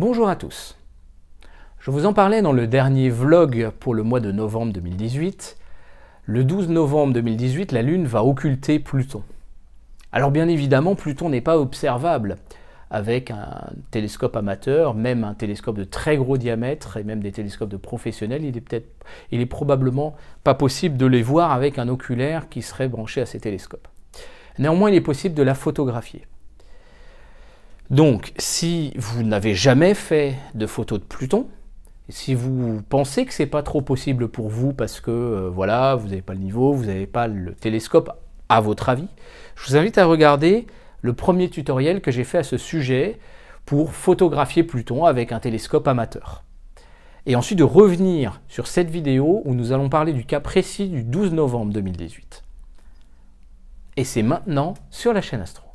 Bonjour à tous. Je vous en parlais dans le dernier vlog pour le mois de novembre 2018. Le 12 novembre 2018, la Lune va occulter Pluton. Alors bien évidemment, Pluton n'est pas observable avec un télescope amateur, même un télescope de très gros diamètre et même des télescopes de professionnels. Il est probablement pas possible de les voir avec un oculaire qui serait branché à ces télescopes. Néanmoins, il est possible de la photographier. Donc, si vous n'avez jamais fait de photos de Pluton, si vous pensez que c'est pas trop possible pour vous parce que voilà, vous n'avez pas le niveau, vous n'avez pas le télescope à votre avis, je vous invite à regarder le premier tutoriel que j'ai fait à ce sujet pour photographier Pluton avec un télescope amateur. Et ensuite de revenir sur cette vidéo où nous allons parler du cas précis du 12 novembre 2018. Et c'est maintenant sur la chaîne Astro.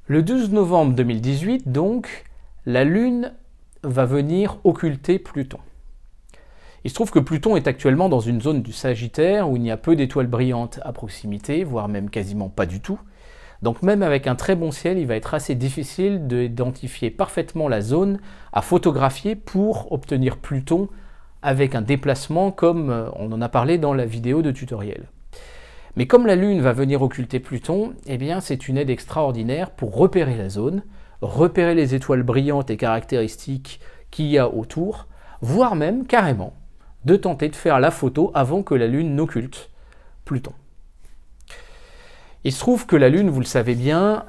Le 12 novembre 2018, donc, la Lune va venir occulter Pluton. Il se trouve que Pluton est actuellement dans une zone du Sagittaire où il y a peu d'étoiles brillantes à proximité, voire même quasiment pas du tout. Donc même avec un très bon ciel, il va être assez difficile d'identifier parfaitement la zone à photographier pour obtenir Pluton avec un déplacement comme on en a parlé dans la vidéo de tutoriel. Mais comme la Lune va venir occulter Pluton, eh bien c'est une aide extraordinaire pour repérer la zone, repérer les étoiles brillantes et caractéristiques qu'il y a autour, voire même carrément de tenter de faire la photo avant que la Lune n'occulte Pluton. Il se trouve que la Lune, vous le savez bien,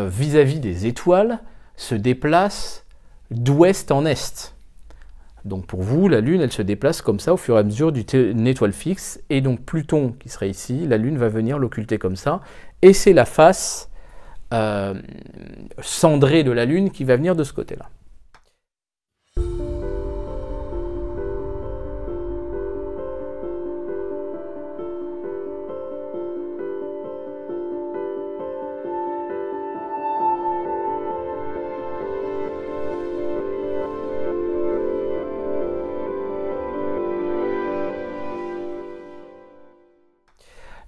vis-à-vis des étoiles, se déplace d'ouest en est. Donc pour vous, la Lune, elle se déplace comme ça au fur et à mesure d'une étoile fixe. Et donc Pluton, qui serait ici, la Lune va venir l'occulter comme ça. Et c'est la face cendrée de la Lune qui va venir de ce côté-là.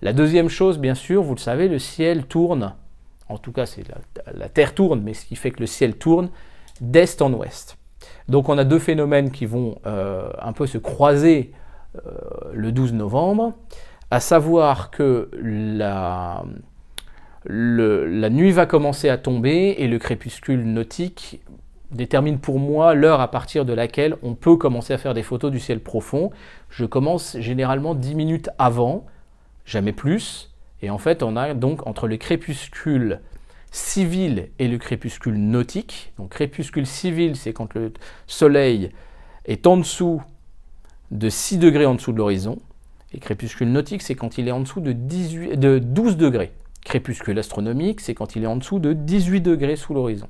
La deuxième chose, bien sûr, vous le savez, le ciel tourne, en tout cas c'est la Terre tourne, mais ce qui fait que le ciel tourne d'est en ouest. Donc on a deux phénomènes qui vont un peu se croiser le 12 novembre, à savoir que la nuit va commencer à tomber et le crépuscule nautique détermine pour moi l'heure à partir de laquelle on peut commencer à faire des photos du ciel profond. Je commence généralement 10 minutes avant, jamais plus, et en fait on a donc entre le crépuscule civil et le crépuscule nautique. Donc crépuscule civil, c'est quand le soleil est en dessous de 6 degrés en dessous de l'horizon, et crépuscule nautique, c'est quand il est en dessous de 12 degrés. Crépuscule astronomique, c'est quand il est en dessous de 18 degrés sous l'horizon.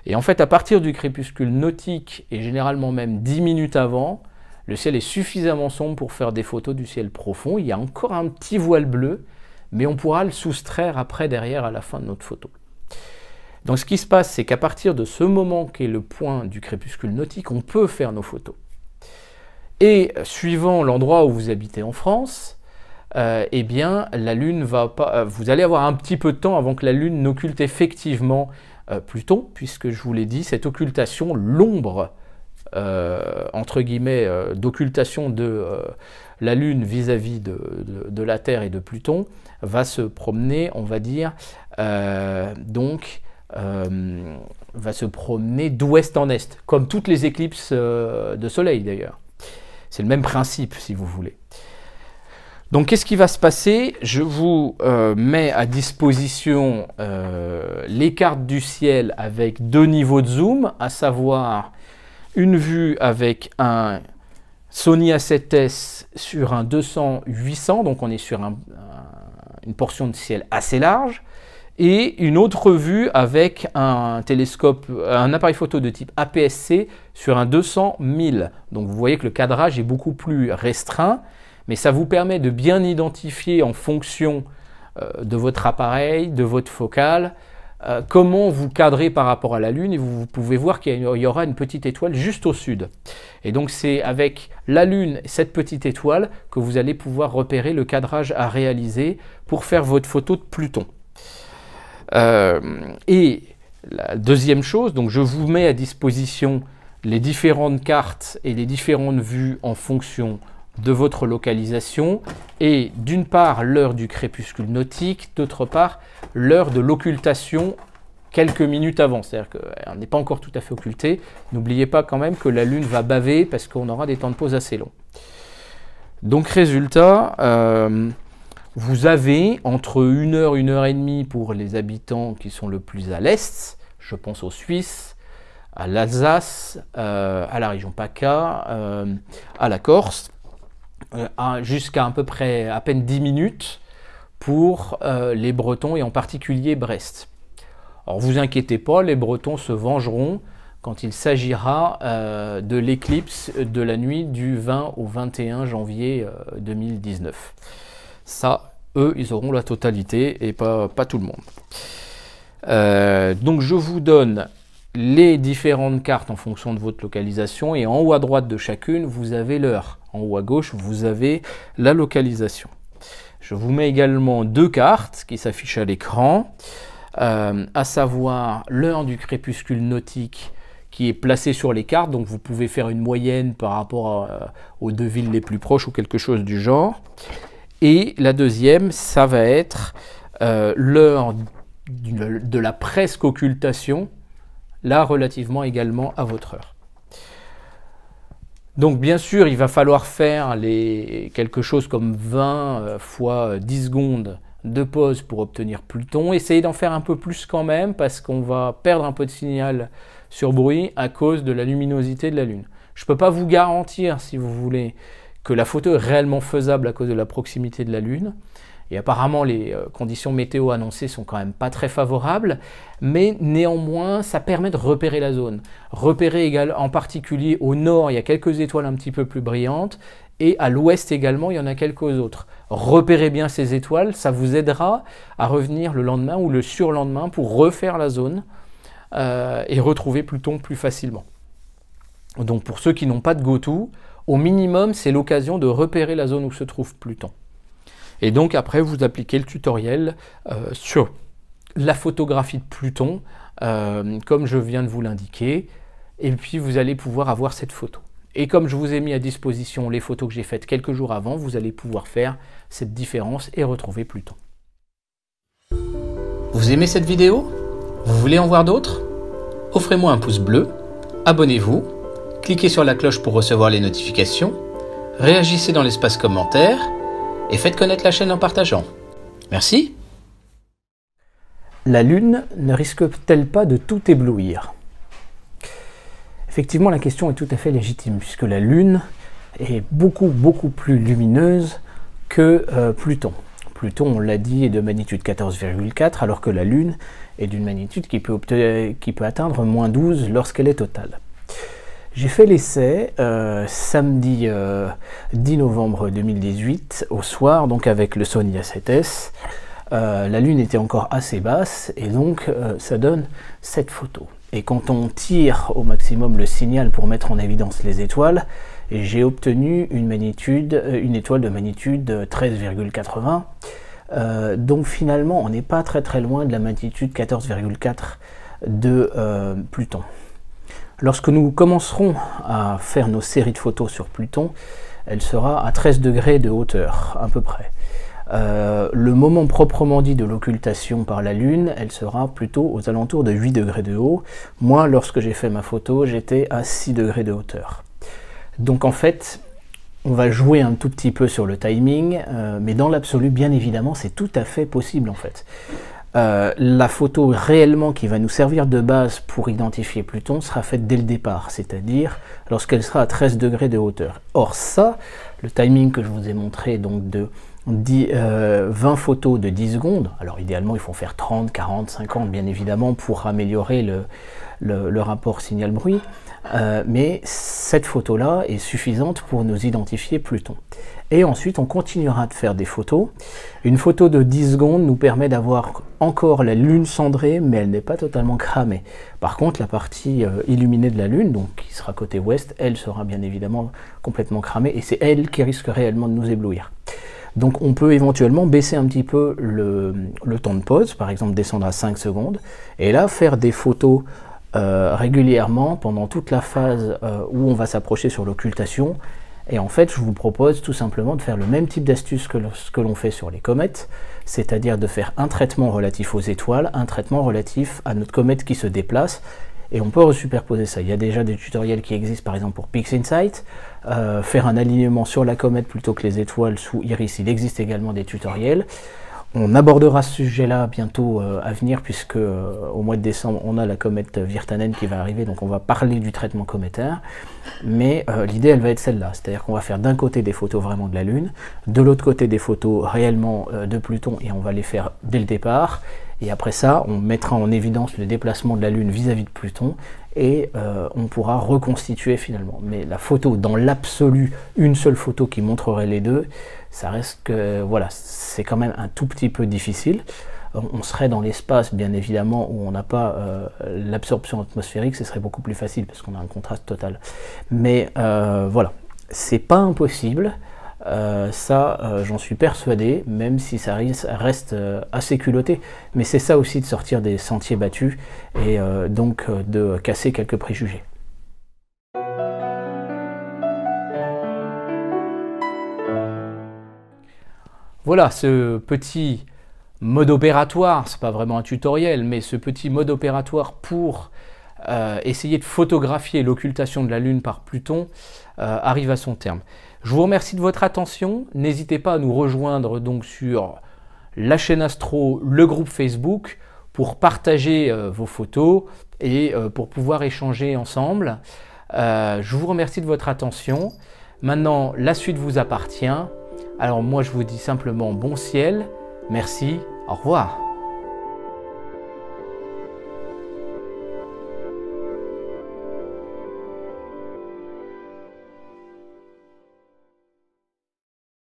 Et en fait, à partir du crépuscule nautique, et généralement même 10 minutes avant, le ciel est suffisamment sombre pour faire des photos du ciel profond. Il y a encore un petit voile bleu, mais on pourra le soustraire après, derrière, à la fin de notre photo. Donc ce qui se passe, c'est qu'à partir de ce moment qui est le point du crépuscule nautique, on peut faire nos photos. Et suivant l'endroit où vous habitez en France, eh bien, la Lune va pas. Vous allez avoir un petit peu de temps avant que la Lune n'occulte effectivement Pluton, puisque je vous l'ai dit, cette occultation, l'ombre entre guillemets d'occultation de la Lune vis-à-vis de la Terre et de Pluton va se promener, on va dire, va se promener d'ouest en est, comme toutes les éclipses de soleil d'ailleurs. C'est le même principe si vous voulez. Donc qu'est-ce qui va se passer? Je vous mets à disposition les cartes du ciel avec deux niveaux de zoom, à savoir une vue avec un Sony A7S sur un 200-800, donc on est sur une portion de ciel assez large, et une autre vue avec un télescope, un appareil photo de type APS-C sur un 200-1000. Donc vous voyez que le cadrage est beaucoup plus restreint, mais ça vous permet de bien identifier en fonction de votre appareil, de votre focale, comment vous cadrez par rapport à la Lune, et vous pouvez voir qu'il y aura une petite étoile juste au sud. Et donc c'est avec la Lune et cette petite étoile que vous allez pouvoir repérer le cadrage à réaliser pour faire votre photo de Pluton. Et la deuxième chose, donc je vous mets à disposition les différentes cartes et les différentes vues en fonction de votre localisation, et d'une part l'heure du crépuscule nautique, d'autre part l'heure de l'occultation quelques minutes avant, c'est-à-dire qu'elle n'est pas encore tout à fait occultée. N'oubliez pas quand même que la Lune va baver parce qu'on aura des temps de pause assez longs. Donc résultat, vous avez entre 1 heure, 1 heure et demie pour les habitants qui sont le plus à l'est, je pense aux Suisses, à l'Alsace, à la région PACA, à la Corse, jusqu'à à peu près à peine 10 minutes pour les Bretons et en particulier Brest. Alors vous inquiétez pas, les Bretons se vengeront quand il s'agira de l'éclipse de la nuit du 20 au 21 janvier 2019. Ça, eux, ils auront la totalité et pas tout le monde. Donc je vous donne les différentes cartes en fonction de votre localisation, et en haut à droite de chacune, vous avez l'heure. En haut à gauche, vous avez la localisation. Je vous mets également 2 cartes qui s'affichent à l'écran, à savoir l'heure du crépuscule nautique qui est placée sur les cartes, donc vous pouvez faire une moyenne par rapport aux 2 villes les plus proches ou quelque chose du genre. Et la deuxième, ça va être l'heure de la presque occultation, là relativement également à votre heure. Donc bien sûr, il va falloir faire quelque chose comme 20 fois 10 secondes de pause pour obtenir Pluton. Essayez d'en faire un peu plus quand même, parce qu'on va perdre un peu de signal sur bruit à cause de la luminosité de la Lune. Je ne peux pas vous garantir, si vous voulez, que la photo est réellement faisable à cause de la proximité de la Lune. Et apparemment, les conditions météo annoncées sont quand même pas très favorables, mais néanmoins, ça permet de repérer la zone. Repérer également, en particulier au nord, il y a quelques étoiles un petit peu plus brillantes, et à l'ouest également, il y en a quelques autres. Repérez bien ces étoiles, ça vous aidera à revenir le lendemain ou le surlendemain pour refaire la zone et retrouver Pluton plus facilement. Donc pour ceux qui n'ont pas de go-to, au minimum, c'est l'occasion de repérer la zone où se trouve Pluton. Et donc après, vous appliquez le tutoriel sur la photographie de Pluton, comme je viens de vous l'indiquer, et puis vous allez pouvoir avoir cette photo. Et comme je vous ai mis à disposition les photos que j'ai faites quelques jours avant, vous allez pouvoir faire cette différence et retrouver Pluton. Vous aimez cette vidéo? Vous voulez en voir d'autres? Offrez-moi un pouce bleu, abonnez-vous, cliquez sur la cloche pour recevoir les notifications, réagissez dans l'espace commentaire, et faites connaître la chaîne en partageant. Merci. La Lune ne risque-t-elle pas de tout éblouir? Effectivement, la question est tout à fait légitime, puisque la Lune est beaucoup plus lumineuse que Pluton. Pluton, on l'a dit, est de magnitude 14,4, alors que la Lune est d'une magnitude qui peut atteindre -12 lorsqu'elle est totale. J'ai fait l'essai samedi 10 novembre 2018 au soir, donc avec le Sony A7S. La Lune était encore assez basse et donc ça donne cette photo. Et quand on tire au maximum le signal pour mettre en évidence les étoiles, j'ai obtenu une étoile de magnitude 13,80. Donc finalement, on n'est pas très loin de la magnitude 14,4 de Pluton. Lorsque nous commencerons à faire nos séries de photos sur Pluton, elle sera à 13 degrés de hauteur, à peu près. Le moment proprement dit de l'occultation par la Lune, elle sera plutôt aux alentours de 8 degrés de haut. Moi, lorsque j'ai fait ma photo, j'étais à 6 degrés de hauteur. Donc en fait, on va jouer un tout petit peu sur le timing, mais dans l'absolu, bien évidemment, c'est tout à fait possible en fait. La photo réellement qui va nous servir de base pour identifier Pluton sera faite dès le départ, c'est-à-dire lorsqu'elle sera à 13 degrés de hauteur. Or ça, le timing que je vous ai montré donc de 20 photos de 10 secondes. Alors idéalement, il faut faire 30, 40, 50 bien évidemment pour améliorer le rapport signal-bruit. Mais cette photo-là est suffisante pour nous identifier Pluton. Et ensuite, on continuera de faire des photos. Une photo de 10 secondes nous permet d'avoir encore la Lune cendrée, mais elle n'est pas totalement cramée. Par contre, la partie illuminée de la Lune, donc qui sera côté ouest, elle sera bien évidemment complètement cramée, et c'est elle qui risque réellement de nous éblouir. Donc on peut éventuellement baisser un petit peu le temps de pause, par exemple descendre à 5 secondes, et là faire des photos régulièrement pendant toute la phase où on va s'approcher sur l'occultation. Et en fait, je vous propose tout simplement de faire le même type d'astuce que ce que l'on fait sur les comètes, c'est-à-dire de faire un traitement relatif aux étoiles, un traitement relatif à notre comète qui se déplace, et on peut resuperposer ça. Il y a déjà des tutoriels qui existent par exemple pour PixInsight, faire un alignement sur la comète plutôt que les étoiles sous Iris, il existe également des tutoriels. On abordera ce sujet-là bientôt à venir, puisque au mois de décembre, on a la comète Virtanen qui va arriver, donc on va parler du traitement cométaire. Mais l'idée, elle va être celle-là, c'est-à-dire qu'on va faire d'un côté des photos vraiment de la Lune, de l'autre côté des photos réellement de Pluton, et on va les faire dès le départ. Et après ça, on mettra en évidence le déplacement de la Lune vis-à-vis de Pluton, et on pourra reconstituer finalement. Mais la photo, dans l'absolu, une seule photo qui montrerait les deux, ça reste que, voilà, c'est quand même un tout petit peu difficile. On serait dans l'espace, bien évidemment, où on n'a pas l'absorption atmosphérique, ce serait beaucoup plus facile, parce qu'on a un contraste total. Mais voilà, c'est pas impossible. J'en suis persuadé, même si ça reste assez culotté, mais c'est ça aussi de sortir des sentiers battus et donc de casser quelques préjugés. Voilà, ce petit mode opératoire, c'est pas vraiment un tutoriel, mais ce petit mode opératoire pour essayer de photographier l'occultation de la Lune par Pluton arrive à son terme. Je vous remercie de votre attention. N'hésitez pas à nous rejoindre donc sur la chaîne Astro, le groupe Facebook, pour partager vos photos et pour pouvoir échanger ensemble. Je vous remercie de votre attention. Maintenant, la suite vous appartient. Alors moi, je vous dis simplement bon ciel. Merci. Au revoir.